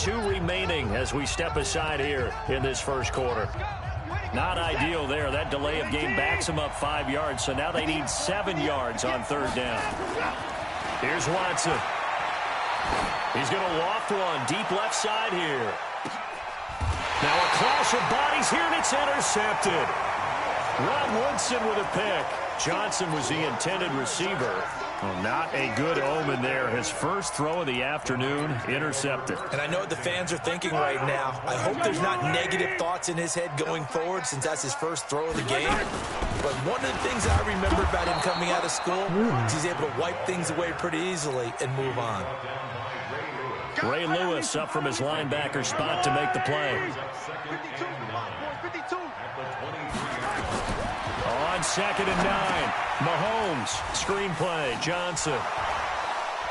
2 remaining as we step aside here in this first quarter. Not ideal there. That delay of game backs them up 5 yards, so now they need 7 yards on 3rd down. Here's Watson. He's going to loft one deep left side here. Now a clash of bodies here, and it's intercepted. Ron Woodson with a pick. Johnson was the intended receiver. Well, not a good omen there. His first throw of the afternoon, intercepted. And I know what the fans are thinking right now. I hope there's not negative thoughts in his head going forward since that's his first throw of the game. But one of the things I remember about him coming out of school is he's able to wipe things away pretty easily and move on. Ray Lewis up from his linebacker spot to make the play. On 2nd and 9, Mahomes, screen play, Johnson.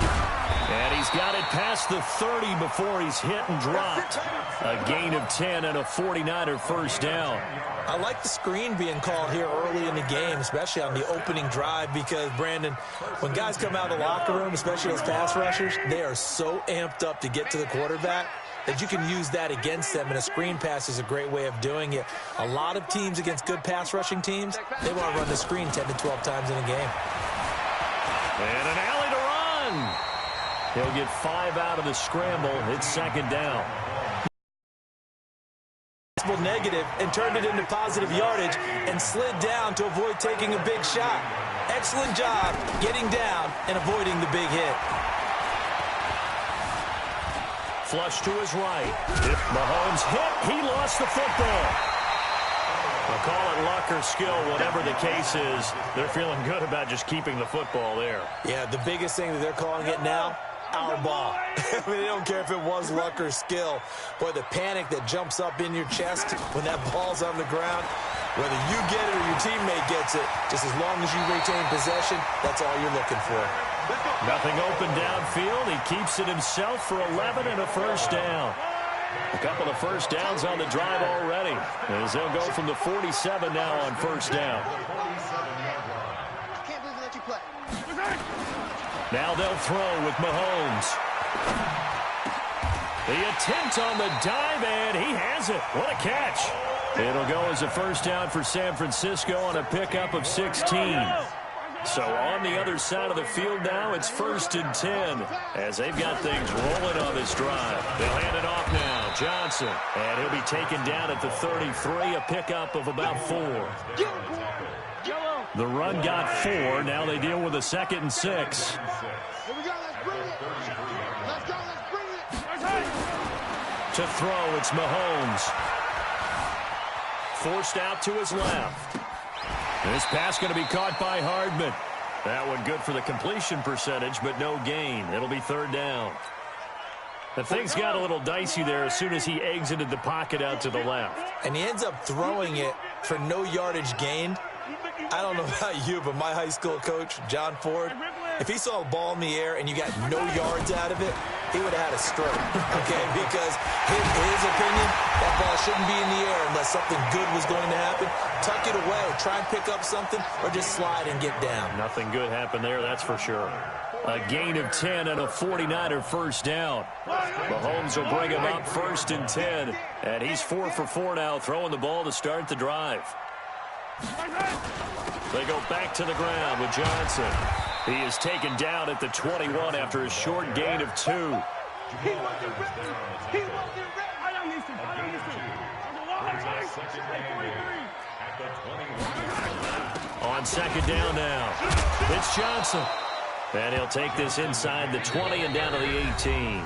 And he's got it past the 30 before he's hit and dropped. A gain of 10 and a 49er first down. I like the screen being called here early in the game, especially on the opening drive, because, Brandon, when guys come out of the locker room, especially those pass rushers, they are so amped up to get to the quarterback that you can use that against them, and a screen pass is a great way of doing it. A lot of teams against good pass rushing teams, they want to run the screen 10 to 12 times in a game. And an alley to run. He'll get 5 out of the scramble. It's 2nd down. Negative and turned it into positive yardage and slid down to avoid taking a big shot. Excellent job getting down and avoiding the big hit. Flush to his right. If Mahomes hit, he lost the football. We'll call it luck or skill, whatever the case is. They're feeling good about just keeping the football there. Yeah, the biggest thing that they're calling it now, our ball. I mean, they don't care if it was luck or skill. Boy, the panic that jumps up in your chest when that ball's on the ground, whether you get it or your teammate gets it, just as long as you retain possession, that's all you're looking for. Nothing open downfield. He keeps it himself for 11 and a first down. A couple of first downs on the drive already, as they'll go from the 47 now on first down. Now they'll throw with Mahomes. The attempt on the dive, and he has it. What a catch. It'll go as a first down for San Francisco on a pickup of 16. So on the other side of the field now, it's 1st and 10 as they've got things rolling on this drive. They'll hand it off now. Johnson, and he'll be taken down at the 33, a pickup of about 4. The run got 4. Now they deal with a 2nd and 6. Here we go. Let's bring it. Let's go. Let's bring it. To throw, it's Mahomes. Forced out to his left. This pass going to be caught by Hardman. That one good for the completion percentage, but no gain. It'll be 3rd down. The things got a little dicey there as soon as he exited the pocket out to the left. And he ends up throwing it for no yardage gained. I don't know about you, but my high school coach, John Ford, if he saw a ball in the air and you got no yards out of it, he would have had a stroke, okay? Because in his opinion, that ball shouldn't be in the air unless something good was going to happen. Tuck it away, try and pick up something, or just slide and get down. Nothing good happened there, that's for sure. A gain of 10 and a 49er first down. Mahomes will bring him up 1st and 10. And he's 4 for 4 now, throwing the ball to start the drive. They go back to the ground with Johnson. He is taken down at the 21 after a short gain of 2. On 2nd down now, it's Johnson. And he'll take this inside the 20 and down to the 18.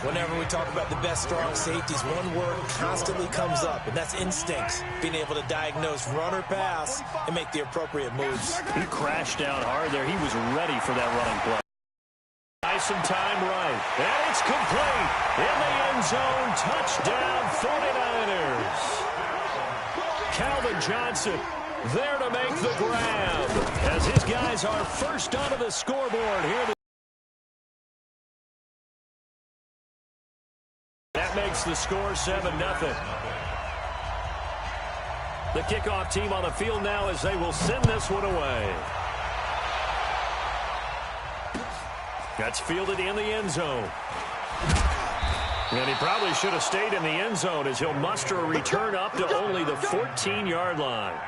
Whenever we talk about the best strong safeties, one word constantly comes up, and that's instincts. Being able to diagnose run or pass and make the appropriate moves. He crashed down hard there. He was ready for that running play. Nice and time right. And it's complete. In the end zone. Touchdown 49ers. Calvin Johnson there to make the grab. As his guys are first onto the scoreboard here. That makes the score 7-0. The kickoff team on the field now as they will send this one away. That's fielded in the end zone. And he probably should have stayed in the end zone as he'll muster a return up to only the 14-yard line.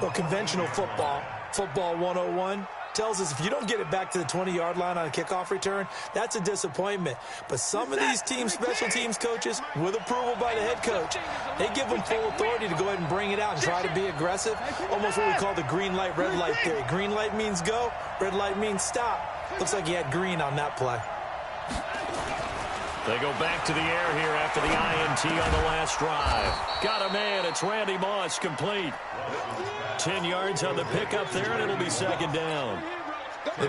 Well, conventional football 101, tells us if you don't get it back to the 20-yard line on a kickoff return, that's a disappointment. But some of these teams, special teams coaches, with approval by the head coach, they give them full authority to go ahead and bring it out and try to be aggressive, almost what we call the green light, red light theory. Green light means go, red light means stop. Looks like he had green on that play. They go back to the air here after the INT on the last drive. Got a man. It's Randy Moss, complete. 10 yards on the pickup there, and it'll be second down.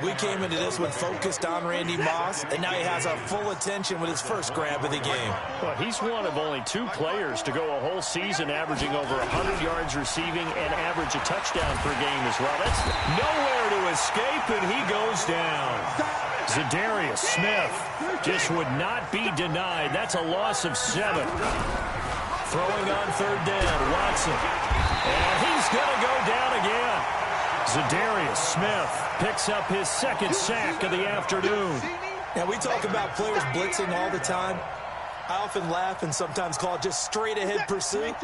We came into this one focused on Randy Moss, and now he has our full attention with his first grab of the game. Well, he's one of only 2 players to go a whole season averaging over 100 yards receiving and average a touchdown per game as well. That's nowhere to escape, and he goes down. Zadarius Smith just would not be denied. That's a loss of 7. Throwing on third down, Watson. And he's going to go down again. Zadarius Smith picks up his second sack of the afternoon. Now, we talk about players blitzing all the time. I often laugh and sometimes call it just straight-ahead pursuit.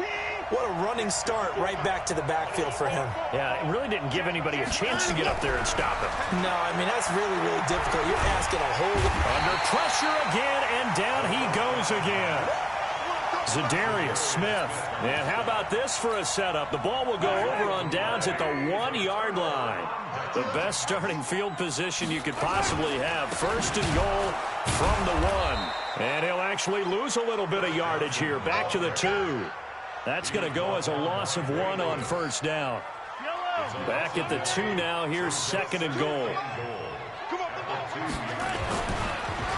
What a running start right back to the backfield for him. Yeah, it really didn't give anybody a chance to get up there and stop him. No, I mean, that's really, really difficult. You're asking a whole... Under pressure again, and down he goes again. Zadarius Smith. And how about this for a setup? The ball will go over on downs at the 1-yard line. The best starting field position you could possibly have. First and goal from the 1. And he'll actually lose a little bit of yardage here. Back to the 2. That's going to go as a loss of 1 on first down. Back at the 2 now. Here's second and goal.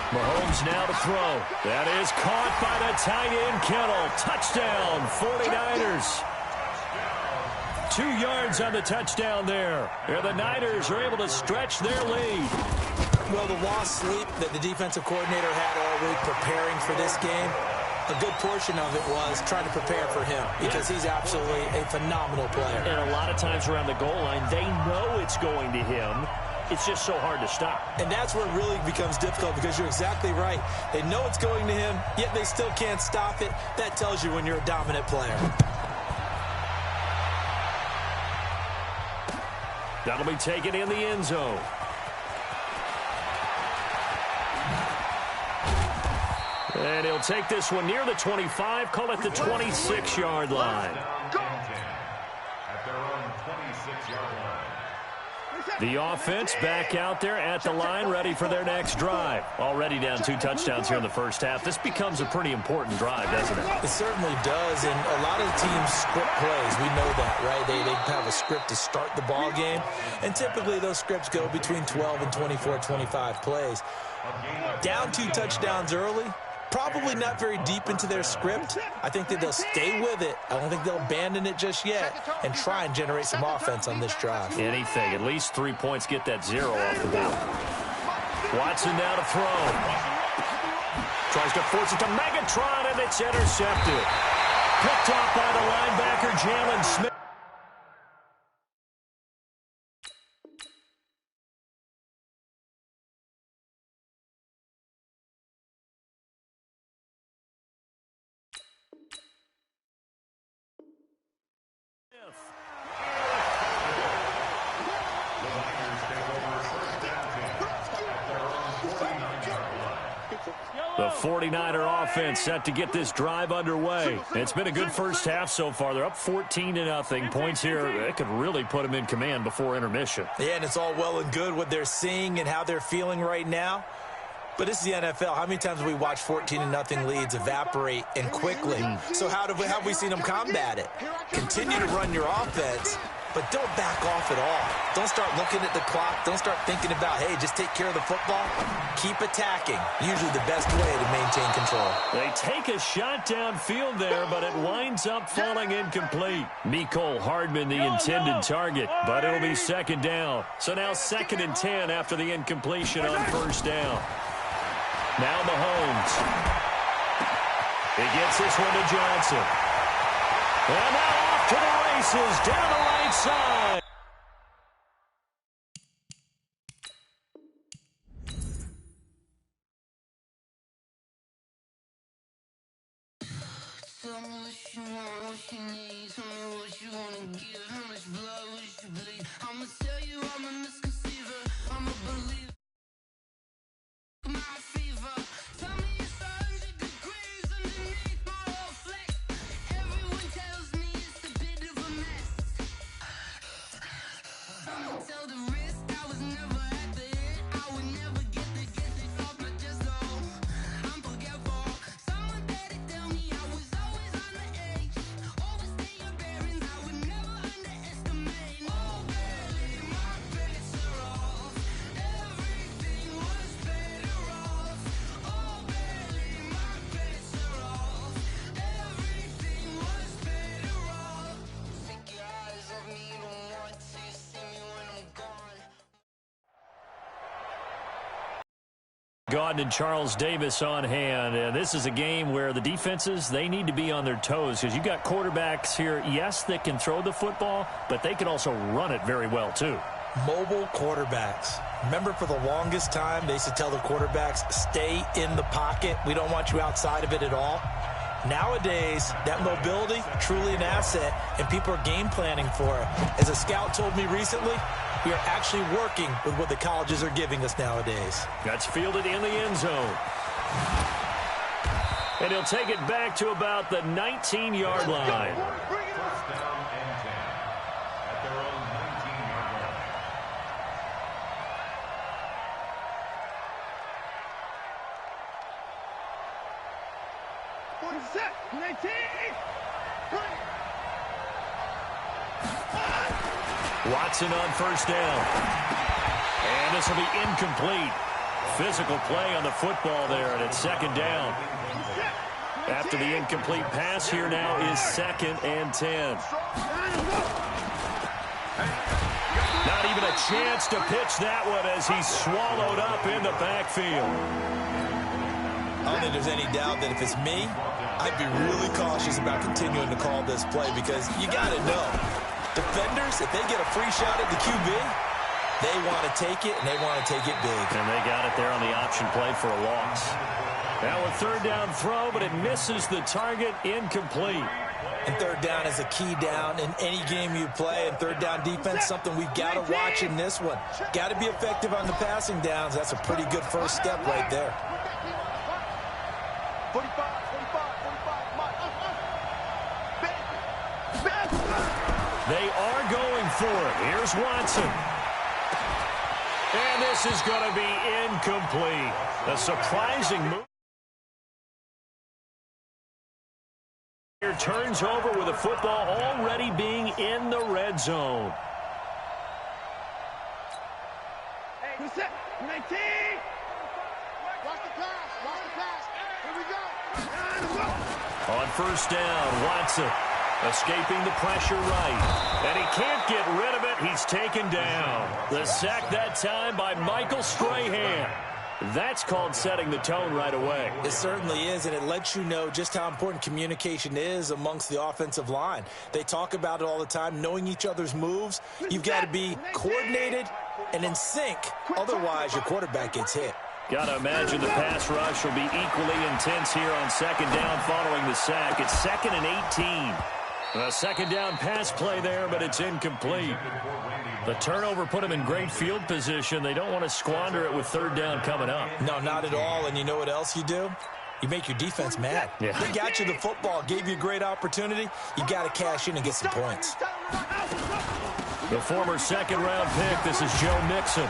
Mahomes now to throw. That is caught by the tight end, Kittle. Touchdown, 49ers. 2 yards on the touchdown there. The Niners are able to stretch their lead. Well, the lost sleep that the defensive coordinator had all week preparing for this game, a good portion of it was trying to prepare for him because he's absolutely a phenomenal player. And a lot of times around the goal line, they know it's going to him. It's just so hard to stop. And that's where it really becomes difficult because you're exactly right. They know it's going to him, yet they still can't stop it. That tells you when you're a dominant player. That'll be taken in the end zone. And he'll take this one near the 25, call it the 26-yard line. The offense back out there at the line, ready for their next drive. Already down 2 touchdowns here in the first half. This becomes a pretty important drive, doesn't it? It certainly does, and a lot of teams script plays. We know that, right? They have a script to start the ball game, and typically those scripts go between 12 and 24, 25 plays. Down 2 touchdowns early, probably not very deep into their script. I think that they'll stay with it. I don't think they'll abandon it just yet and try and generate some offense on this drive. Anything. At least 3 points. Get that 0 off the board. Watson now to throw. Tries to force it to Megatron, and it's intercepted. Picked off by the linebacker, Jalen Smith. The 49er offense set to get this drive underway. It's been a good first half so far. They're up 14-0. Points here, that could really put them in command before intermission. Yeah, and it's all well and good what they're seeing and how they're feeling right now. But this is the NFL. How many times have we watched 14-0 leads evaporate and quickly? So how have we seen them combat it? Continue to run your offense, but don't back off at all. Don't start looking at the clock. Don't start thinking about, hey, just take care of the football. Keep attacking. Usually the best way to maintain control. They take a shot downfield there, but it winds up falling incomplete. Mecole Hardman, the intended target, but it'll be second down. So now 2nd and 10 after the incompletion on first down. Now Mahomes. He gets this one to Johnson. And now off to the races down the right side. Tell me what you want, what you need. Tell me what you wanna give. How much blood would you bleed? I'ma tell you I'm a misconceiver. I'm a believer. My fever. Tell me it's 100 degrees underneath my whole flex. Everyone tells me it's a bit of a mess. Someone tell the risk I was never at the hit. I would never get it off my chest. Oh, I'm forgetful. Someone better tell me I was always on the edge. Overstay your bearings, I would never underestimate. Oh, barely, my bets are off. Everything was better off. Oh, barely, my bets are off. Everything was better off. Take your eyes off me, you don't want to see me when I'm gone. Gordon and Charles Davis on hand. And this is a game where the defenses, they need to be on their toes because you've got quarterbacks here, yes, that can throw the football, but they can also run it very well, too. Mobile quarterbacks. Remember, for the longest time, they used to tell the quarterbacks, stay in the pocket. We don't want you outside of it at all. Nowadays, that mobility, truly an asset, and people are game planning for it. As a scout told me recently, we are actually working with what the colleges are giving us nowadays. That's fielded in the end zone. And he'll take it back to about the 19-yard line. First down and 10 at their own 19-yard line. Watson on first down. And this will be incomplete. Physical play on the football there, and it's second down. After the incomplete pass, here now is 2nd and 10. Not even a chance to pitch that one as he's swallowed up in the backfield. I don't think there's any doubt that if it's me, I'd be really cautious about continuing to call this play because you got to know, defenders, if they get a free shot at the QB, they want to take it, and they want to take it big. And they got it there on the option play for a loss. Now a third down throw, but it misses the target, incomplete. And third down is a key down in any game you play, and third down defense, something we've got to watch in this one. Got to be effective on the passing downs. That's a pretty good first step right there. 45. They are going for it. Here's Watson. And this is going to be incomplete. A surprising move. Here turns over with the football already being in the red zone. Hey, set. 19. Watch the pass. Here we go. On first down, Watson escaping the pressure right. And he can't get rid of it. He's taken down. The sack that time by Michael Strahan. That's called setting the tone right away. It certainly is, and it lets you know just how important communication is amongst the offensive line. They talk about it all the time, knowing each other's moves. You've got to be coordinated and in sync. Otherwise, your quarterback gets hit. Got to imagine the pass rush will be equally intense here on second down following the sack. It's 2nd and 18. A second down pass play there, but it's incomplete. The turnover put them in great field position. They don't want to squander it with third down coming up. No, not at all. And you know what else you do? You make your defense mad. Yeah. They got you the football, gave you a great opportunity. You got to cash in and get some points. The former second-round pick, this is Joe Mixon.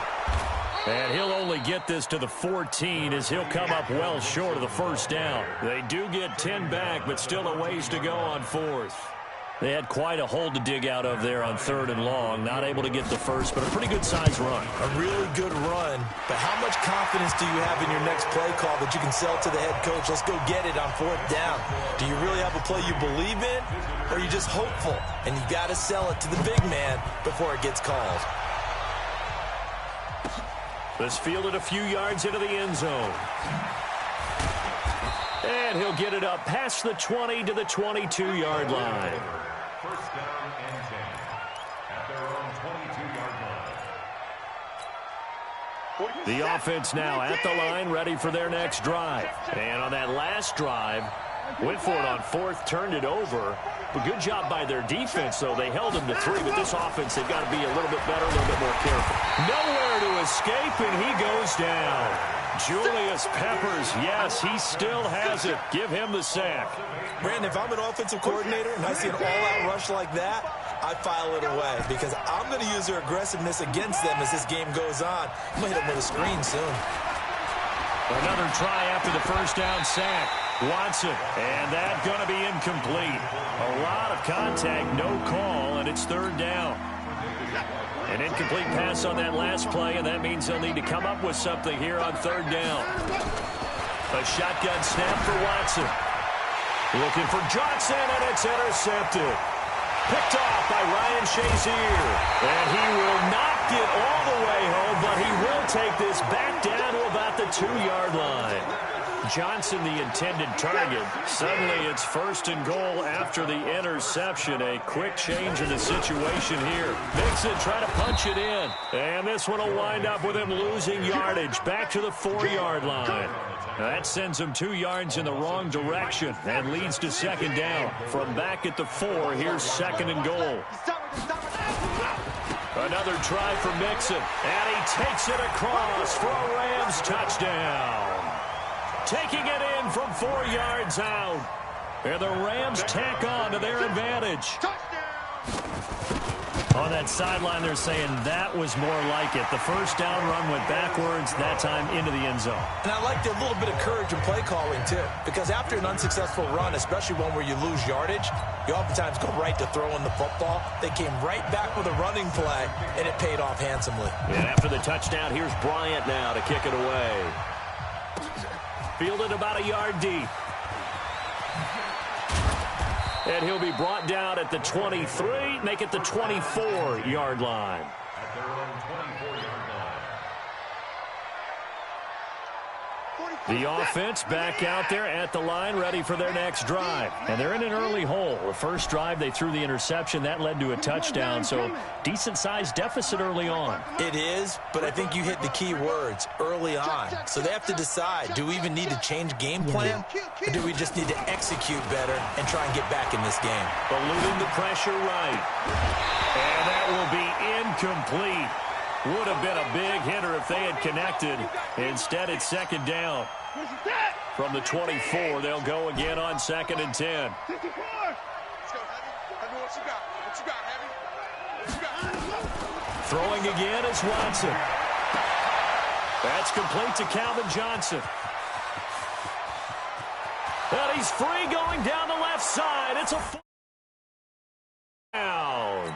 And he'll only get this to the 14 as he'll come up well short of the first down. They do get 10 back, but still a ways to go on fourth. They had quite a hole to dig out of there on 3rd and long. Not able to get the first, but a pretty good-sized run. A really good run. But how much confidence do you have in your next play call that you can sell to the head coach? Let's go get it on 4th down. Do you really have a play you believe in, or are you just hopeful? And you got to sell it to the big man before it gets called. This fielded a few yards into the end zone. And he'll get it up past the 20 to the 22-yard line. First down and 10 at their own 22-yard line. The offense now at the line, ready for their next drive. And on that last drive, Went for it on fourth, turned it over. But good job by their defense, though. They held them to 3, but this offense, they've got to be a little bit better, a little bit more careful. Nowhere to escape, and he goes down. Julius Peppers, yes, he still has it. Give him the sack. Brandon, if I'm an offensive coordinator and I see an all-out rush like that, I file it away because I'm going to use their aggressiveness against them as this game goes on. I'm going to hit them with a screen soon. Another try after the first down sack. Watson, and that's going to be incomplete. A lot of contact, no call, and it's third down. An incomplete pass on that last play, and that means they'll need to come up with something here on third down. A shotgun snap for Watson. Looking for Johnson, and it's intercepted. Picked off by Ryan Shazier. And he will not get all the way home, but he will take this back down to about the 2-yard line. Johnson, the intended target. Suddenly it's first and goal after the interception. A quick change in the situation here. Mixon trying to punch it in. And this one will wind up with him losing yardage back to the 4-yard line. That sends him 2 yards in the wrong direction and leads to second down. From back at the 4, here's second and goal. Another try for Mixon. And he takes it across for a Rams touchdown. Taking it in from 4 yards out. And the Rams tack on to their advantage. On that sideline, they're saying that was more like it. The first down run went backwards, that time into the end zone. And I liked a little bit of courage in play calling, too. Because after an unsuccessful run, especially one where you lose yardage, you oftentimes go right to throwing the football. They came right back with a running play, and it paid off handsomely. And after the touchdown, here's Bryant now to kick it away. Fielded about a yard deep. And he'll be brought down at the 23, make it the 24-yard line. At their own 24-yard line. The offense back out there at the line, ready for their next drive. And they're in an early hole. The first drive, they threw the interception. That led to a touchdown, so decent-sized deficit early on. It is, but I think you hit the key words, early on. So they have to decide, do we even need to change game plan, or do we just need to execute better and try and get back in this game? Eluding the pressure right. And that will be incomplete. Would have been a big hitter if they had connected. Instead, it's second down. From the 24, they'll go again on second and 10. Let's go, Heavy. Heavy, what you got? What you got, Heavy? What you got? Throwing again is Watson. That's complete to Calvin Johnson. And he's free going down the left side. It's a down.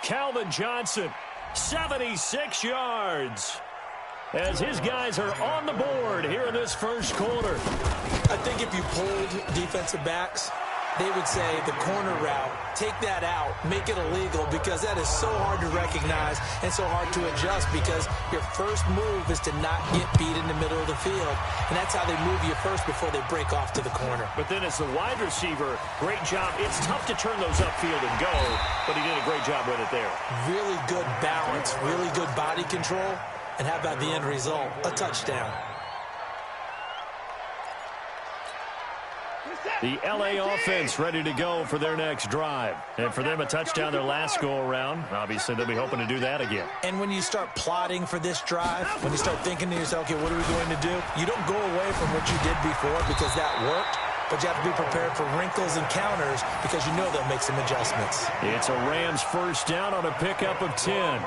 Calvin Johnson, 76 yards. As his guys are on the board here in this first quarter. I think if you pulled defensive backs, they would say the corner route, take that out, make it illegal, because that is so hard to recognize and so hard to adjust, because your first move is to not get beat in the middle of the field. And that's how they move you first before they break off to the corner. But then as the wide receiver, great job. It's tough to turn those upfield and go, but he did a great job with it there. Really good balance, really good body control. And how about the end result? A touchdown. The L.A. offense ready to go for their next drive. And for them, a touchdown their last go-around. Obviously, they'll be hoping to do that again. And when you start plotting for this drive, when you start thinking to yourself, okay, what are we going to do? You don't go away from what you did before because that worked. But you have to be prepared for wrinkles and counters because you know they'll make some adjustments. It's a Rams first down on a pickup of 10.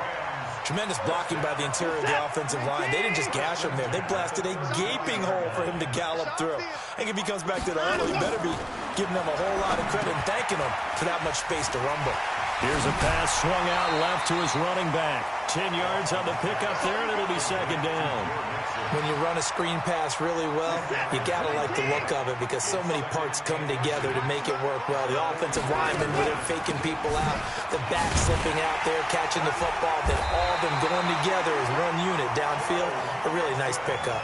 Tremendous blocking by the interior of the offensive line. They didn't just gash him there. They blasted a gaping hole for him to gallop through. I think if he comes back to the huddle, he better be giving them a whole lot of credit and thanking them for that much space to rumble. Here's a pass swung out left to his running back. 10 yards on the pickup there, and it'll be second down. When you run a screen pass really well, you got to like the look of it because so many parts come together to make it work well. The offensive linemen, where they're faking people out, the back slipping out there, catching the football, then all of them going together as one unit downfield. A really nice pickup.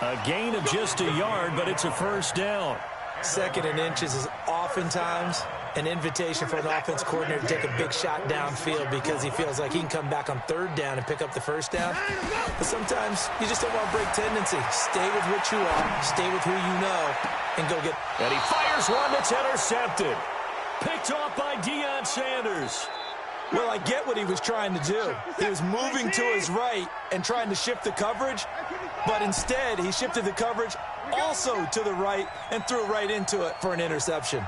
A gain of just a yard, but it's a first down. Second and inches is oftentimes an invitation for an offense coordinator to take a big shot downfield because he feels like he can come back on third down and pick up the first down. But sometimes you just don't want to break tendency. Stay with what you are, stay with who you know, and go get. And he fires one that's intercepted. Picked off by Deion Sanders. Well, I get what he was trying to do. He was moving to his right and trying to shift the coverage, but instead he shifted the coverage also to the right and threw right into it for an interception.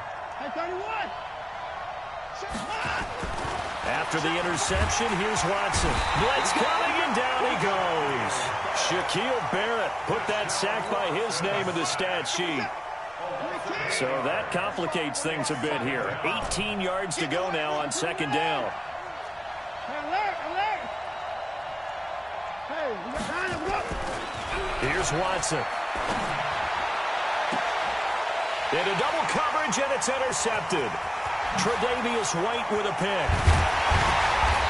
After the interception, here's Watson. Blitz coming, and down he goes. Shaquille Barrett put that sack by his name in the stat sheet. So that complicates things a bit here. 18 yards to go now on second down. Here's Watson. Into double coverage, and it's intercepted. Tre'Davious White with a pick.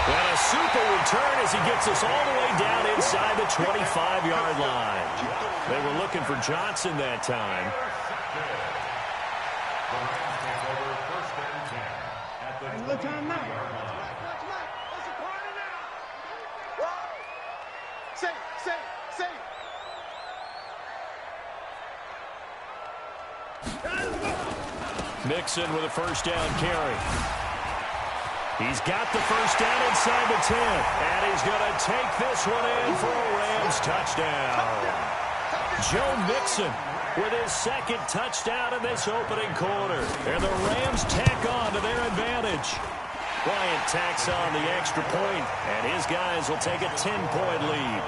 And a super return as he gets us all the way down inside the 25-yard line. They were looking for Johnson that time. Mixon with a first down carry. He's got the first down inside the 10. And he's going to take this one in for a Rams touchdown. Joe Mixon with his second touchdown in this opening quarter. And the Rams tack on to their advantage. Bryant tacks on the extra point, and his guys will take a 10-point lead.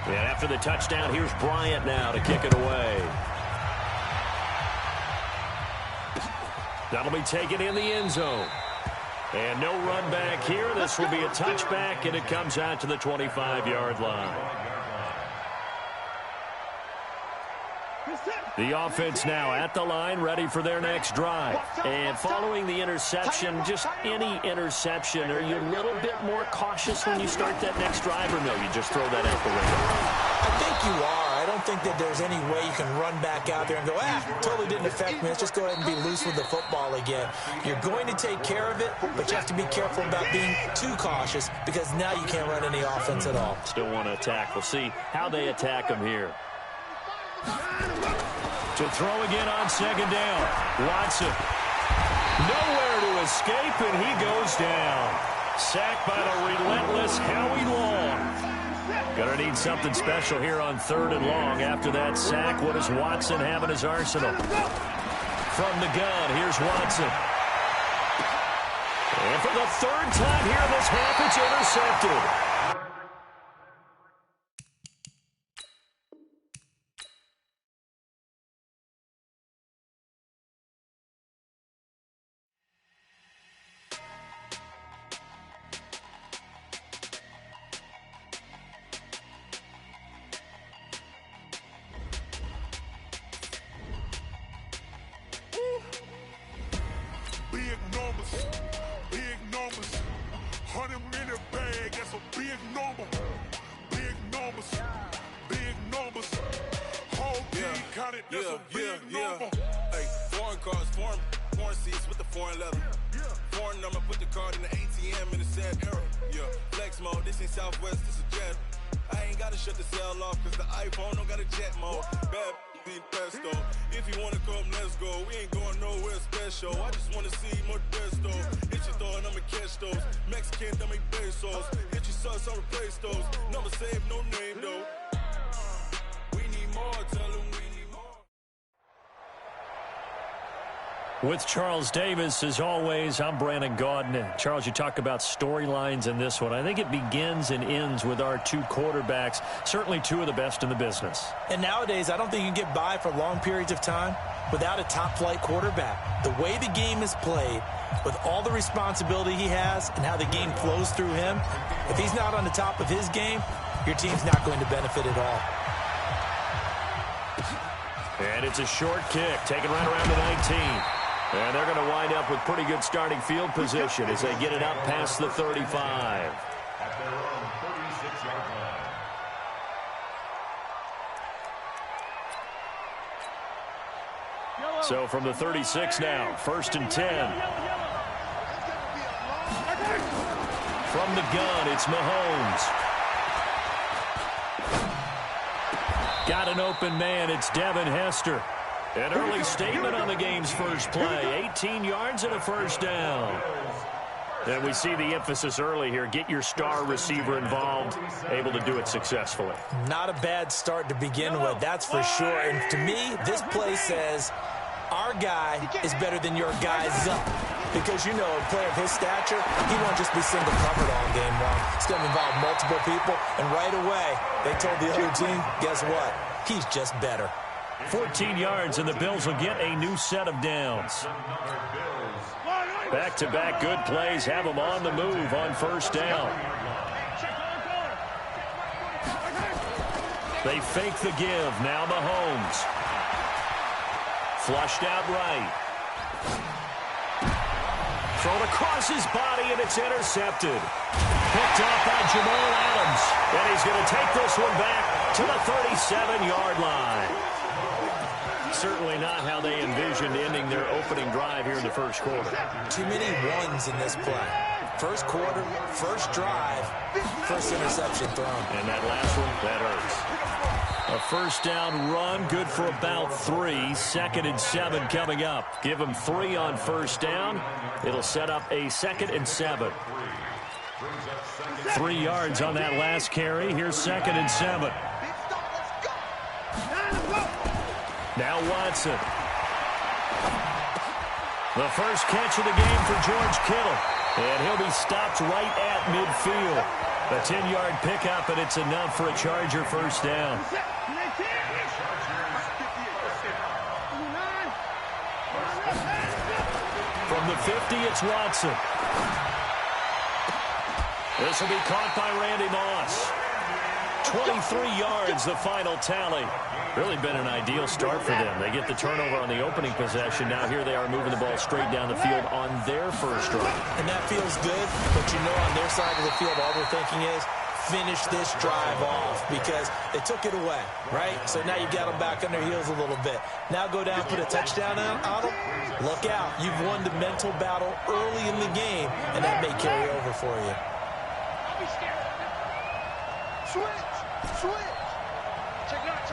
And after the touchdown, here's Bryant now to kick it away. That'll be taken in the end zone. And no run back here. This will be a touchback, and it comes out to the 25-yard line. The offense now at the line, ready for their next drive. And following the interception, just any interception, are you a little bit more cautious when you start that next drive, or no, you just throw that out the window? I think you are. I don't think that there's any way you can run back out there and go, totally didn't affect me. Let's just go ahead and be loose with the football again. You're going to take care of it, but you have to be careful about being too cautious because now you can't run any offense at all. Still want to attack. We'll see how they attack them here. To throw again on second down. Watson. Nowhere to escape, and he goes down. Sacked by the relentless Howie Long. Gonna need something special here on third and long. After that sack, what does Watson have in his arsenal? From the gun, here's Watson. And for the third time here in this half, it's intercepted. Big numbers, 100 in the bag, that's a big number. Big numbers, whole team counted, that's a big number. Hey, foreign cars, foreign seats with the foreign leather. Foreign number, put the card in the ATM in the sad era. Yeah, flex mode, this ain't Southwest, this a jet. I ain't gotta shut the cell off, cause the iPhone don't got a jet mode. Bad pesto. If you wanna come, let's go. We ain't going nowhere special. I just wanna see more desto. Hit your throw and I'ma catch those. Mexican, dummy pesos. Hit your sauce, I'll replace those. Number save, no name though. We need more, tell them we need more. With Charles Davis, as always, I'm Brandon Gaudin. Charles, you talk about storylines in this one. I think it begins and ends with our two quarterbacks, certainly two of the best in the business. And nowadays, I don't think you can get by for long periods of time without a top-flight quarterback. The way the game is played, with all the responsibility he has and how the game flows through him, if he's not on the top of his game, your team's not going to benefit at all. And it's a short kick, taken right around the 19. And they're going to wind up with pretty good starting field position as they get it up past the 35. At their own 36-yard line. So from the 36 now, 1st and 10. From the gun, it's Mahomes. Got an open man. It's Devin Hester. An early statement on the game's first play. 18 yards and a first down. And we see the emphasis early here. Get your star receiver involved, able to do it successfully. Not a bad start to begin with, that's for sure. And to me, this play says our guy is better than your guys up. Because, you know, a player of his stature, he won't just be single covered all game long. It's going to involve multiple people. And right away, they told the other team, guess what? He's just better. 14 yards, and the Bills will get a new set of downs. Back-to-back good plays have them on the move on first down. They fake the give. Now Mahomes. Flushed out right. Thrown across his body, and it's intercepted. Picked off by Jamal Adams. And he's going to take this one back to the 37-yard line. Certainly not how they envisioned ending their opening drive here in the first quarter. Too many ones in this play. First quarter, first drive, first interception thrown. And that last one, that hurts. A first down run, good for about 3. 2nd and 7 coming up. Give them 3 on first down. It'll set up a 2nd and 7. 3 yards on that last carry. Here's 2nd and 7. Now Watson. The first catch of the game for George Kittle. And he'll be stopped right at midfield. A 10-yard pickup, and it's enough for a Charger first down. From the 50, it's Watson. This will be caught by Randy Moss. 23 yards, the final tally. Really been an ideal start for them. They get the turnover on the opening possession. Now here they are moving the ball straight down the field on their first drive. And that feels good, but you know on their side of the field all they're thinking is finish this drive off because they took it away, right? So now you got them back on their heels a little bit. Now go down, put a touchdown on them. Look out. You've won the mental battle early in the game, and that may carry over for you. Switch. Check right.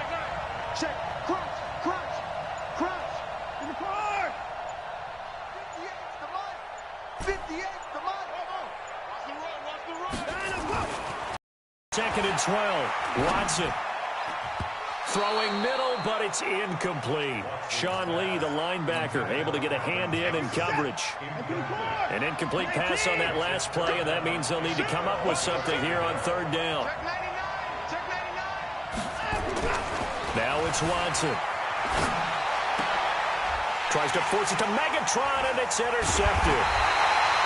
Check. Crunch. In the car. 58's the money. 58's the money. Watch the run. 2nd and 12. Watson. Throwing middle, but it's incomplete. Sean Lee, the linebacker, able to get a hand in coverage. An incomplete pass on that last play, and that means they'll need to come up with something here on 3rd down. Now it's Watson. Tries to force it to Megatron, and it's intercepted.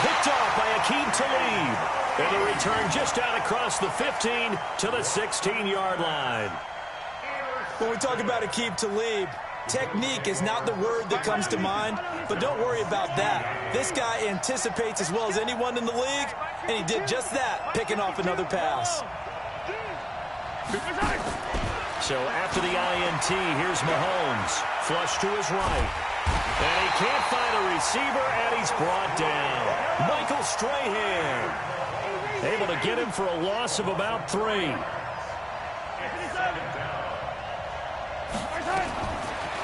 Picked off by Aqib Talib. And the return just out across the 15 to the 16-yard line. When we talk about Aqib Talib, technique is not the word that comes to mind, but don't worry about that. This guy anticipates as well as anyone in the league, and he did just that, picking off another pass. So after the INT, here's Mahomes. Flush to his right. And he can't find a receiver, and he's brought down. Michael Strahan. Able to get him for a loss of about 3.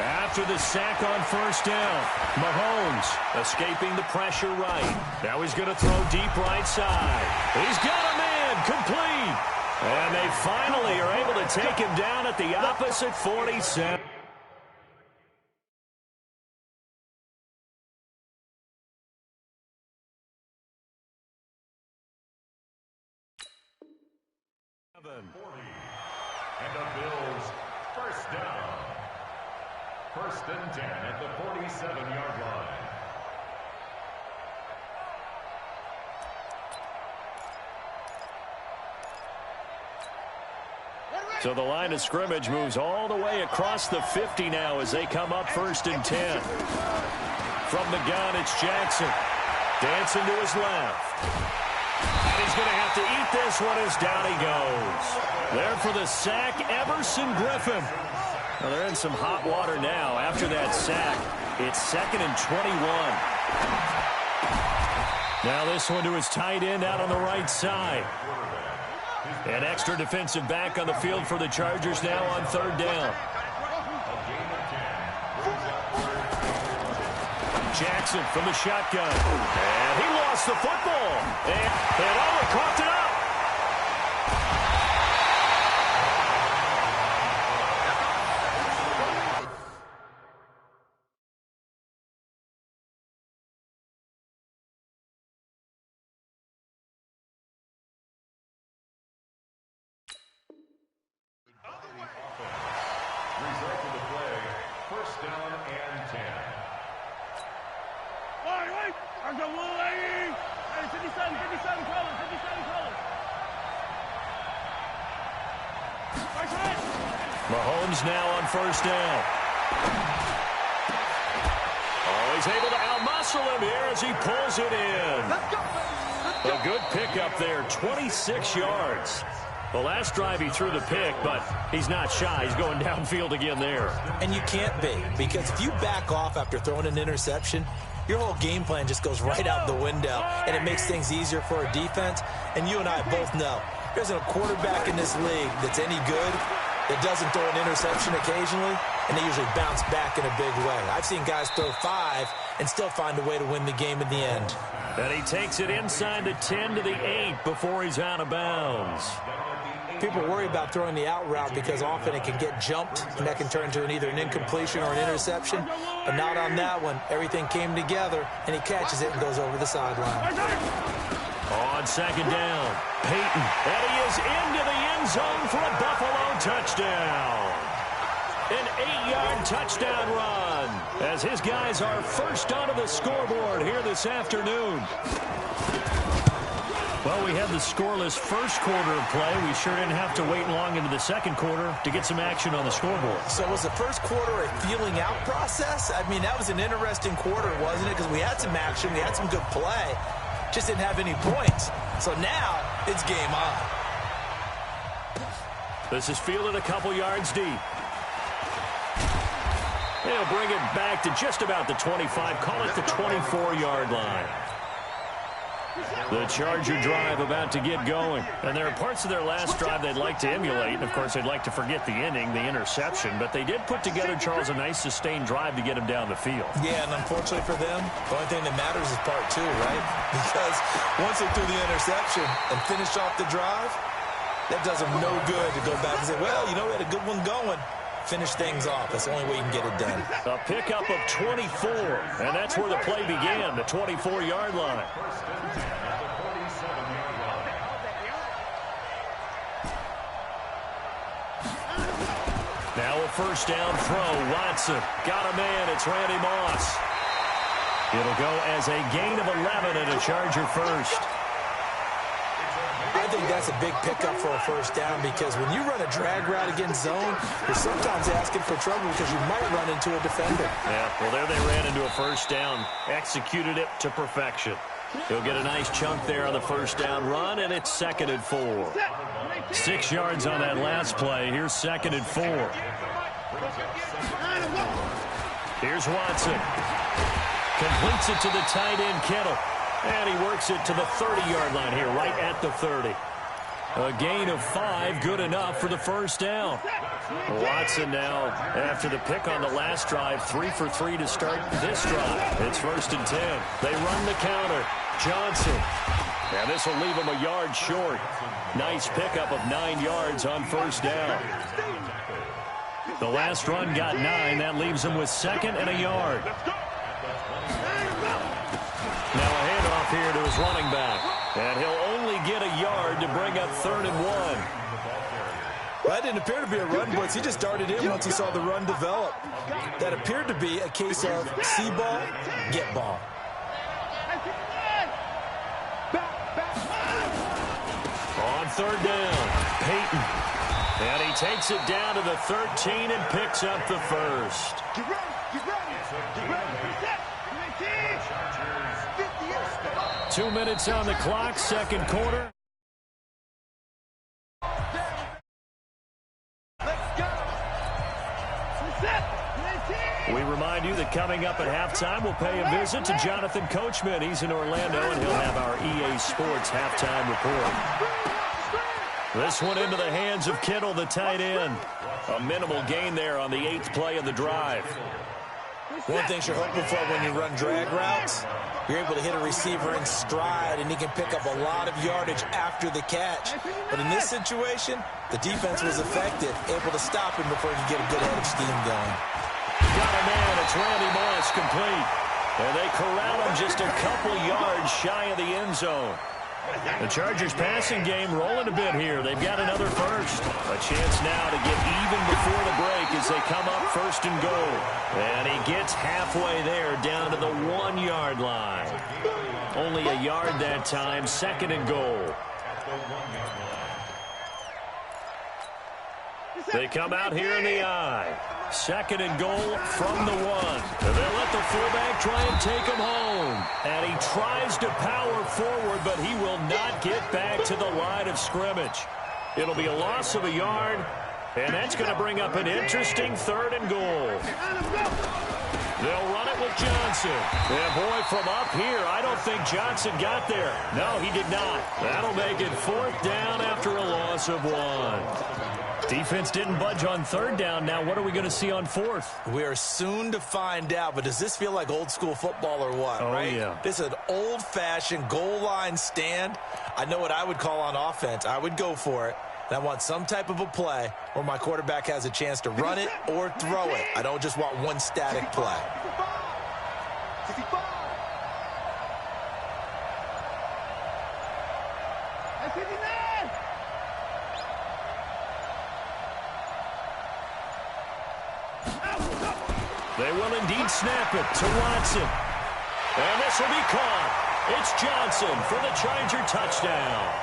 After the sack on first down, Mahomes escaping the pressure right. Now he's going to throw deep right side. He's got a man complete. And they finally are able to take him down at the opposite 47. And the Bills first down. 1st and 10 at the 47-yard line. So the line of scrimmage moves all the way across the 50 now as they come up 1st and 10. From the gun, it's Jackson. Dancing to his left. And he's going to have to eat this one as down he goes. There for the sack, Everson Griffin. Well, they're in some hot water now after that sack. It's 2nd and 21. Now this one to his tight end out on the right side. An extra defensive back on the field for the Chargers now on 3rd down. Jackson from the shotgun. And he lost the football. And Owen coughed it up. Result of the play, 1st down and 10. Hey, 57 colors, 57 colors. Mahomes now on 1st down. Oh, he's able to outmuscle him here as he pulls it in. A good pickup there, 26 yards. The last drive he threw the pick, but he's not shy. He's going downfield again there. And you can't be, because if you back off after throwing an interception, your whole game plan just goes right out the window, and it makes things easier for a defense. And you and I both know there's a quarterback in this league that's any good that doesn't throw an interception occasionally, and they usually bounce back in a big way. I've seen guys throw 5 and still find a way to win the game in the end. And he takes it inside the 10 to the 8 before he's out of bounds. People worry about throwing the out route because often it can get jumped, and that can turn into either an incompletion or an interception. But not on that one. Everything came together, and he catches it and goes over the sideline. On 2nd down, Peyton. And he is into the end zone for a Buffalo touchdown. An 8-yard touchdown run as his guys are first onto the scoreboard here this afternoon. Well, we had the scoreless first quarter of play. We sure didn't have to wait long into the second quarter to get some action on the scoreboard. So was the first quarter a feeling out process? I mean, that was an interesting quarter, wasn't it? Because we had some action, we had some good play, just didn't have any points. So now it's game on. This is fielded a couple yards deep. He'll bring it back to just about the 25, call it the 24-yard line. The Charger drive about to get going. And there are parts of their last drive they'd like to emulate. And, of course, they'd like to forget the inning, the interception. But they did put together, Charles, a nice sustained drive to get him down the field. Yeah, and unfortunately for them, the only thing that matters is part 2, right? Because once they threw the interception and finished off the drive, that does them no good to go back and say, well, you know, we had a good one going. Finish things off. That's the only way you can get it done. A pickup of 24, and that's where the play began, the 24-yard line. Now a first down throw. Watson got a man. It's Randy Moss. It'll go as a gain of 11 and a Charger first. I think that's a big pickup for a first down because when you run a drag route against zone, you're sometimes asking for trouble because you might run into a defender. Yeah, well, there they ran into a first down, executed it to perfection. He'll get a nice chunk there on the first down run, and it's 2nd and 4. 6 yards on that last play. Here's 2nd and 4. Here's Watson. Completes it to the tight end, Kittle. And he works it to the 30-yard line here, right at the 30. A gain of 5, good enough for the first down. Watson now, after the pick on the last drive, 3 for 3 to start this drive. It's 1st and 10. They run the counter. Johnson. And this will leave him a yard short. Nice pickup of 9 yards on first down. The last run got 9. That leaves him with 2nd and a yard. Now a handoff here to his running back. And he'll only get a yard to bring up 3rd and 1. Well, that didn't appear to be a run blitz. He just darted in once he saw the run develop. That appeared to be a case of see ball, get ball. On 3rd down, Peyton. And he takes it down to the 13 and picks up the first. Get ready, get ready, get ready. 2 minutes on the clock, second quarter. Let's go. Set. We remind you that coming up at halftime, we'll pay a visit to Jonathan Coachman. He's in Orlando, and he'll have our EA Sports halftime report. This one into the hands of Kittle, the tight end. A minimal gain there on the 8th play of the drive. One thing you're hoping for when you run drag routes, you're able to hit a receiver in stride, and he can pick up a lot of yardage after the catch. But in this situation, the defense was effective, able to stop him before he could get a good head of steam going. Got a man. It's Randy Moss, complete. And they corral him just a couple yards shy of the end zone. The Chargers passing game rolling a bit here. They've got another first. A chance now to get even before the break as they come up 1st and goal. And he gets halfway there down to the 1-yard line. Only a yard that time, 2nd and goal. They come out here in the I. 2nd and goal from the 1. And they'll let the fullback try and take him home. And he tries to power forward, but he will not get back to the line of scrimmage. It'll be a loss of a yard, and that's going to bring up an interesting 3rd and goal. They'll run it with Johnson. And boy, from up here, I don't think Johnson got there. No, he did not. That'll make it 4th down after a loss of 1. Defense didn't budge on 3rd down. Now what are we going to see on 4th? We are soon to find out, but does this feel like old school football or what, right? Yeah. This is an old-fashioned goal line stand. I know what I would call on offense. I would go for it. And I want some type of a play where my quarterback has a chance to run it or throw it. I don't just want one static play. They will indeed snap it to Watson. And this will be caught. It's Johnson for the Charger touchdown.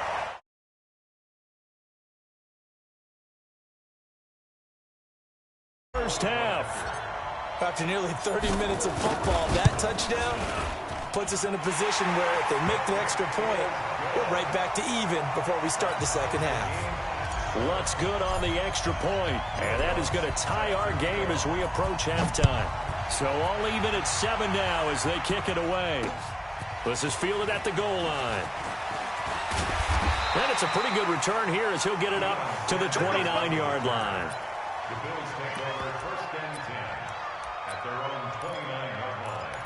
First half. After nearly 30 minutes of football, that touchdown puts us in a position where if they make the extra point, we're right back to even before we start the 2nd half. What's good on the extra point, and that is going to tie our game as we approach halftime. So all even at 7 now as they kick it away. This is fielded at the goal line. And it's a pretty good return here as he'll get it up to the 29-yard line. The Bills take over 1st and 10 at their own 29-yard line.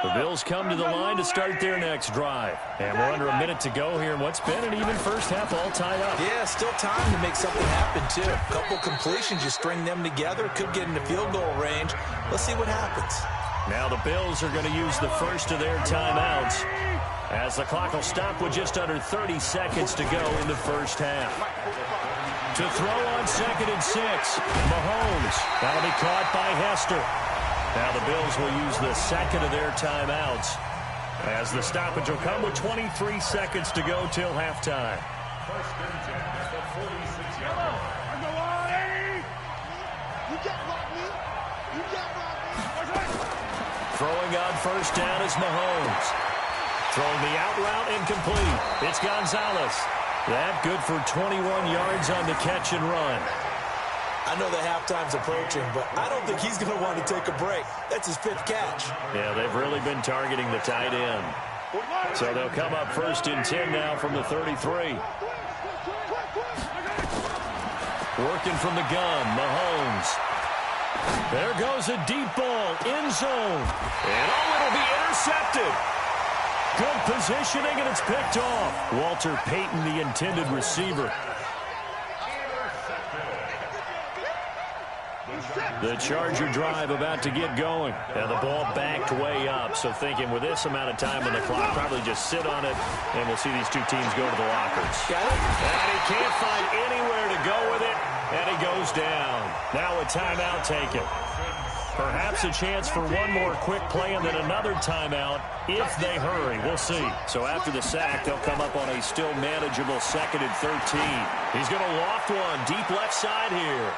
The Bills come to the line to start their next drive. And we're under a minute to go here in what's been an even first half, all tied up. Yeah, still time to make something happen, too. A couple completions, you string them together, could get into field goal range. Let's see what happens. Now the Bills are going to use the first of their timeouts as the clock will stop with just under 30 seconds to go in the first half. To throw on 2nd and 6, Mahomes. That'll be caught by Hester. Now the Bills will use the 2nd of their timeouts as the stoppage will come with 23 seconds to go till halftime. 1st and 10 at the 46-yard line. Throwing on 1st down is Mahomes. Throwing the out route incomplete. It's Gonzalez. That good for 21 yards on the catch and run. I know the halftime's approaching, but I don't think he's going to want to take a break. That's his 5th catch. Yeah, they've really been targeting the tight end. So they'll come up 1st and 10 now from the 33. Working from the gun, Mahomes. There goes a deep ball, end zone. And it'll be intercepted. Good positioning, and it's picked off. Walter Payton, the intended receiver. The Charger drive about to get going. And the ball backed way up. So thinking with this amount of time on the clock, probably just sit on it, and we'll see these two teams go to the lockers. Got it? And he can't find anywhere to go with it, and he goes down. Now a timeout taken. Perhaps a chance for one more quick play and then another timeout if they hurry. We'll see. So after the sack, they'll come up on a still manageable 2nd and 13. He's going to loft one deep left side here.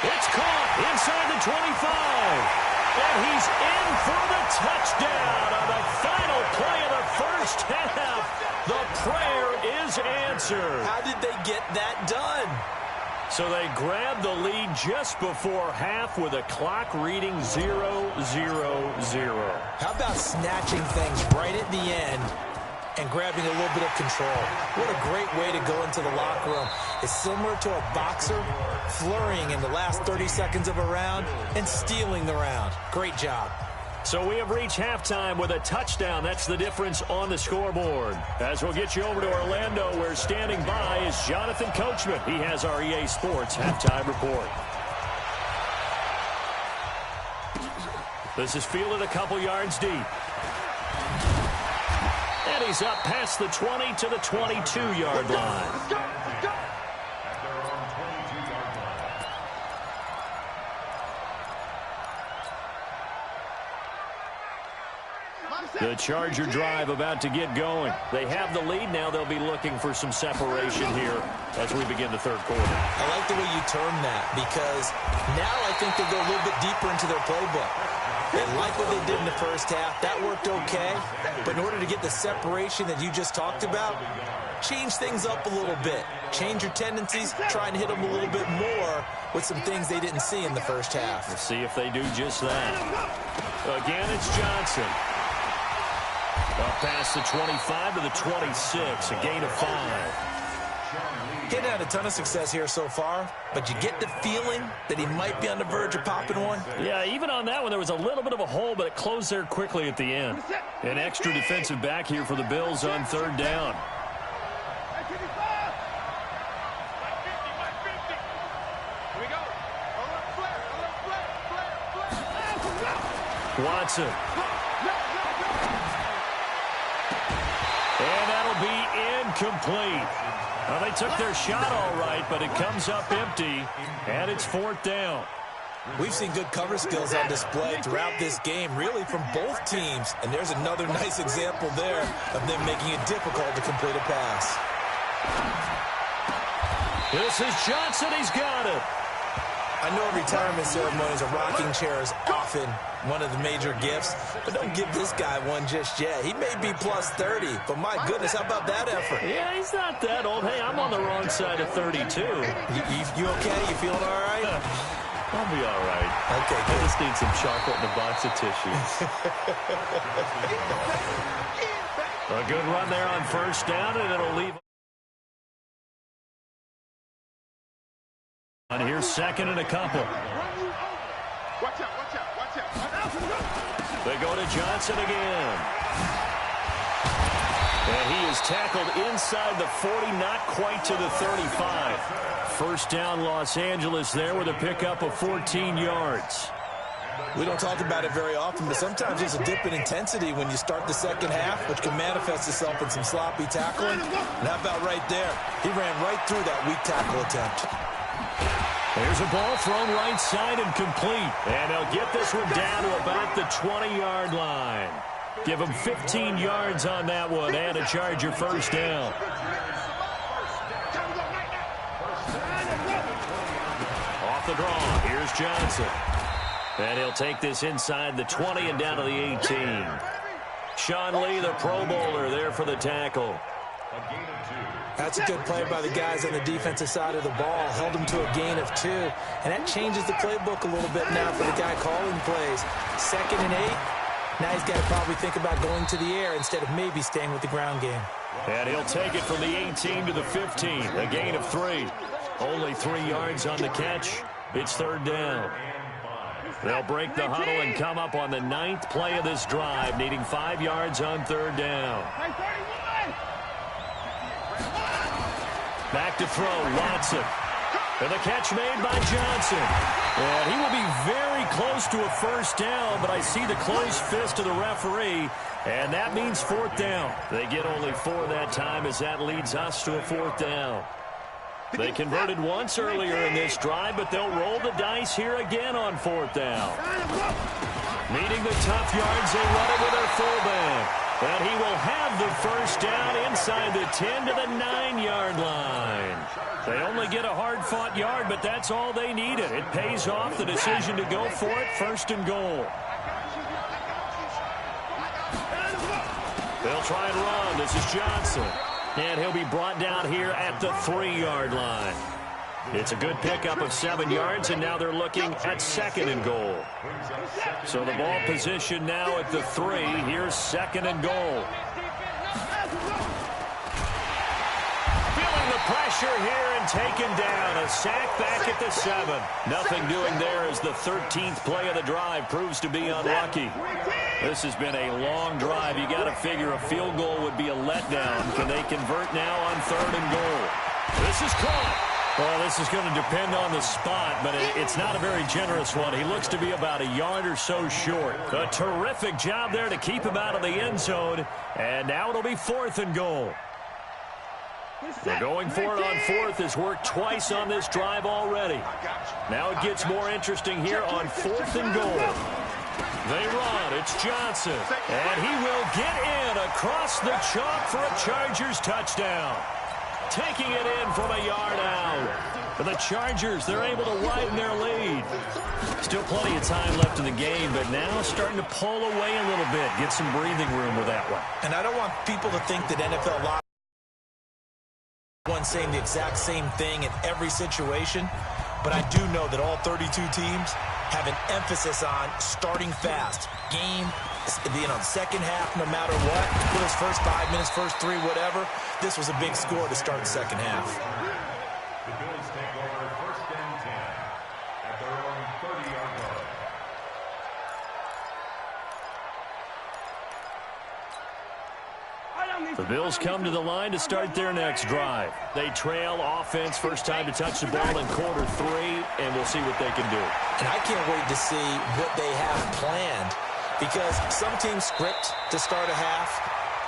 It's caught inside the 25. And he's in for the touchdown on the final play of the first half. The prayer is answered. How did they get that done? So they grab the lead just before half with a clock reading 0-0-0. How about snatching things right at the end and grabbing a little bit of control? What a great way to go into the locker room. It's similar to a boxer flurrying in the last 30 seconds of a round and stealing the round. Great job. So we have reached halftime with a touchdown. That's the difference on the scoreboard. As we'll get you over to Orlando, where standing by is Jonathan Coachman. He has our EA Sports halftime report. This is fielded a couple yards deep. And he's up past the 20 to the 22-yard line. The Charger drive about to get going. They have the lead now. They'll be looking for some separation here as we begin the third quarter. I like the way you term that, because now I think they'll go a little bit deeper into their playbook. They like what they did in the first half. That worked okay. But in order to get the separation that you just talked about, change things up a little bit. Change your tendencies, try and hit them a little bit more with some things they didn't see in the first half. Let's see if they do just that. Again, it's Johnson. Up past the 25 to the 26, a gain of 5. He'd had a ton of success here so far, but you get the feeling that he might be on the verge of popping one. Yeah, even on that one, there was a little bit of a hole, but it closed there quickly at the end. An extra defensive back here for the Bills on third down. Watson. And that'll be incomplete. Well, they took their shot all right, but it comes up empty, and it's fourth down. We've seen good cover skills on display throughout this game, really from both teams. And there's another nice example there of them making it difficult to complete a pass. This is Johnson. He's got it. I know retirement ceremonies, a rocking chair is often one of the major gifts, but don't give this guy one just yet. He may be plus 30, but my goodness, how about that effort? Yeah, he's not that old. Hey, I'm on the wrong side of 32. You okay? You feeling all right? I'll be all right. Okay, I just need some chocolate and a box of tissues. A good run there on first down, and it'll leave. And here's second and a couple. Watch out, watch out, watch out. They go to Johnson again. And he is tackled inside the 40, not quite to the 35. First down, Los Angeles there with a pickup of 14 yards. We don't talk about it very often, but sometimes there's a dip in intensity when you start the second half, which can manifest itself in some sloppy tackling. And how about right there? He ran right through that weak tackle attempt. There's a ball thrown right side and complete. And they'll get this one down to about the 20-yard line. Give them 15 yards on that one and a Charger first down. Off the draw, here's Johnson. And he'll take this inside the 20 and down to the 18. Sean Lee, the Pro Bowler, there for the tackle. That's a good play by the guys on the defensive side of the ball. Held him to a gain of 2. And that changes the playbook a little bit now for the guy calling plays. 2nd and 8. Now he's got to probably think about going to the air instead of maybe staying with the ground game. And he'll take it from the 18 to the 15. A gain of 3. Only 3 yards on the catch. It's third down. They'll break the huddle and come up on the 9th play of this drive, needing 5 yards on third down. Back to throw, Watson. And the catch made by Johnson. And he will be very close to a first down, but I see the closed fist of the referee, and that means fourth down. They get only 4 that time as that leads us to a fourth down. They converted once earlier in this drive, but they'll roll the dice here again on fourth down. Needing the tough yards, they run it with their fullback. And he will have the first down inside the 10 to the 9-yard line. They only get a hard-fought yard, but that's all they needed. It pays off the decision to go for it, first and goal. They'll try and run. This is Johnson. And he'll be brought down here at the 3-yard line. It's a good pickup of 7 yards, and now they're looking at 2nd and goal. So the ball position now at the 3. Here's 2nd and goal. Feeling the pressure here and taken down. A sack back at the 7. Nothing doing there as the 13th play of the drive proves to be unlucky. This has been a long drive. You got to figure a field goal would be a letdown. Can they convert now on 3rd and goal? This is caught. Well, this is going to depend on the spot, but it's not a very generous one. He looks to be about a yard or so short. A terrific job there to keep him out of the end zone. And now it'll be 4th and goal. They're going for it on 4th. Has worked twice on this drive already. Now it gets more interesting here on 4th and goal. They run. It's Johnson. And he will get in across the chalk for a Chargers touchdown. Taking it in from a yard out. For the Chargers, they're able to widen their lead. Still plenty of time left in the game, but now starting to pull away a little bit. Get some breathing room with that one. And I don't want people to think that NFL Live one saying the exact same thing in every situation, but I do know that all 32 teams have an emphasis on starting fast. Game, second half, no matter what. For those first 5 minutes, first 3, whatever. This was a big score to start the second half. The Bills take over 1st and 10 at their own 30-yard line. The Bills come to the line to start their next drive. They trail offense, first time to touch the ball in quarter 3, and we'll see what they can do. And I can't wait to see what they have planned, because some teams script to start a half.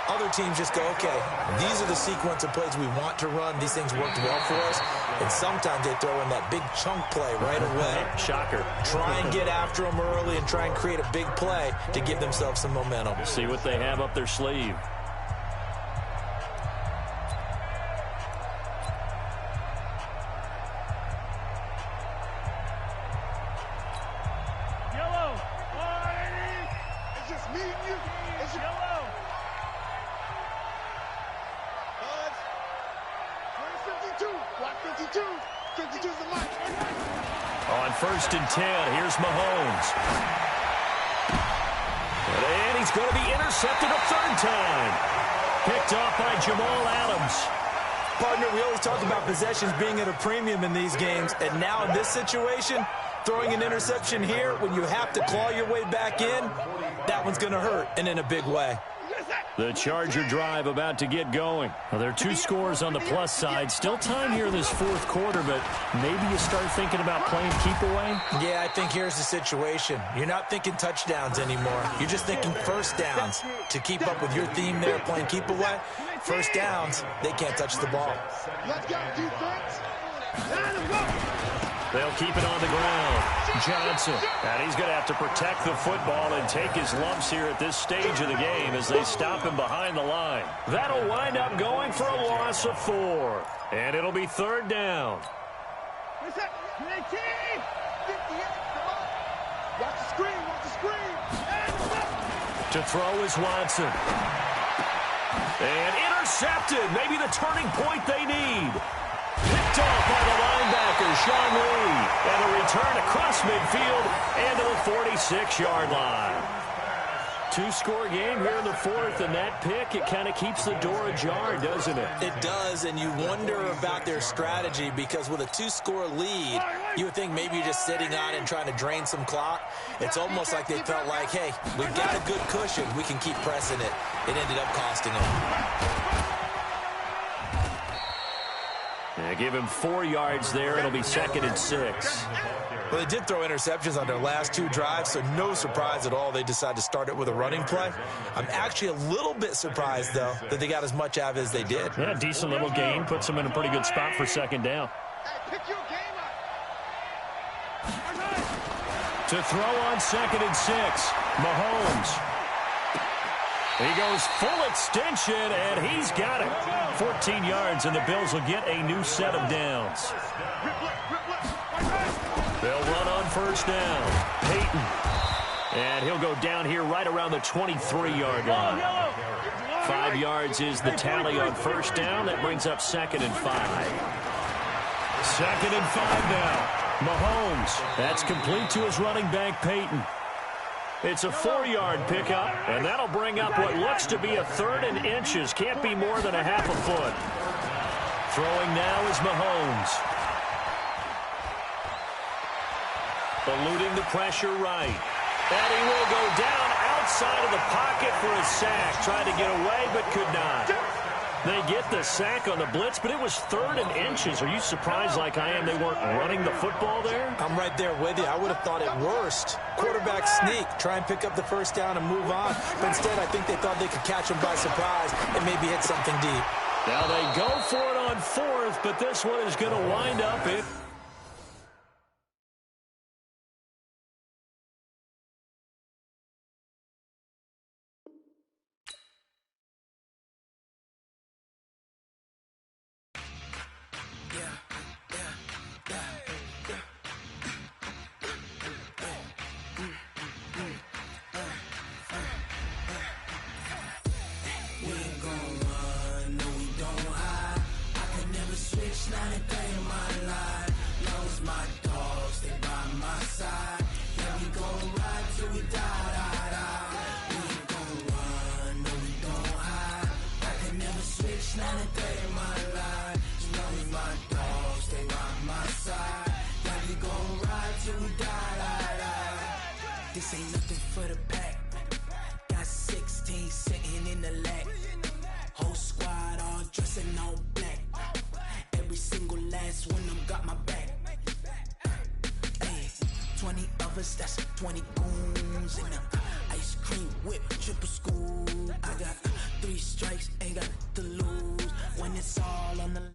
Other teams just go, okay, these are the sequence of plays we want to run. These things worked well for us. And sometimes they throw in that big chunk play right away. Shocker. Try and get after them early and try and create a big play to give themselves some momentum. See what they have up their sleeve. On 1st and 10, here's Mahomes. And he's going to be intercepted a 3rd time. Picked off by Jamal Adams. Partner, we always talk about possessions being at a premium in these games, and now in this situation, throwing an interception here when you have to claw your way back in, that one's going to hurt, and in a big way. The Charger drive about to get going. Well, there are 2 scores on the plus side. Still time here in this 4th quarter, but maybe you start thinking about playing keep away? Yeah, I think here's the situation. You're not thinking touchdowns anymore. You're just thinking first downs. To keep up with your theme there, playing keep away, first downs, they can't touch the ball. Let's go, defense. Let go. They'll keep it on the ground. Johnson. And he's going to have to protect the football and take his lumps here at this stage of the game as they stop him behind the line. That'll wind up going for a loss of 4. And it'll be 3rd down. Watch the screen, watch the screen. To throw is Watson. And intercepted. Maybe the turning point they need. Picked off by the linebacker, Sean Lee. And a return across midfield and to the 46-yard line. 2-score game here in the 4th, and that pick, it kind of keeps the door ajar, doesn't it? It does, and you wonder about their strategy, because with a 2-score lead, you would think maybe you're just sitting on it and trying to drain some clock. It's almost like they felt like, hey, we've got a good cushion. We can keep pressing it. It ended up costing them. Yeah, give him 4 yards there. It'll be 2nd and 6. Well, they did throw interceptions on their last 2 drives, so no surprise at all they decided to start it with a running play. I'm actually a little bit surprised, though, that they got as much out of it as they did. Yeah, decent little gain. Puts them in a pretty good spot for 2nd down. Hey, pick your game up. To throw on 2nd and 6, Mahomes. He goes full extension, and he's got it. 14 yards, and the Bills will get a new set of downs. They'll run on 1st down. Peyton. And he'll go down here right around the 23-yard line. 5 yards is the tally on 1st down. That brings up 2nd and 5. 2nd and 5 now. Mahomes. That's complete to his running back, Peyton. It's a 4-yard pickup, and that'll bring up what looks to be a 3rd and inches. Can't be more than a half a foot. Throwing now is Mahomes. Eluding the pressure right. And he will go down outside of the pocket for a sack. Tried to get away, but could not. They get the sack on the blitz, but it was 3rd and inches. Are you surprised like I am they weren't running the football there? I'm right there with you. I would have thought it worst. Quarterback sneak, try and pick up the first down and move on. But instead, I think they thought they could catch him by surprise and maybe hit something deep. Now they go for it on 4th, but this one is going to wind up it. This ain't nothing for the pack. Got 16 sitting in the lap. Whole squad all dressing all black. Every single last one of them got my back. Hey, 20 of us, that's 20 goons in the ice cream whip, triple school. I got 3 strikes, ain't got to lose. When it's all on the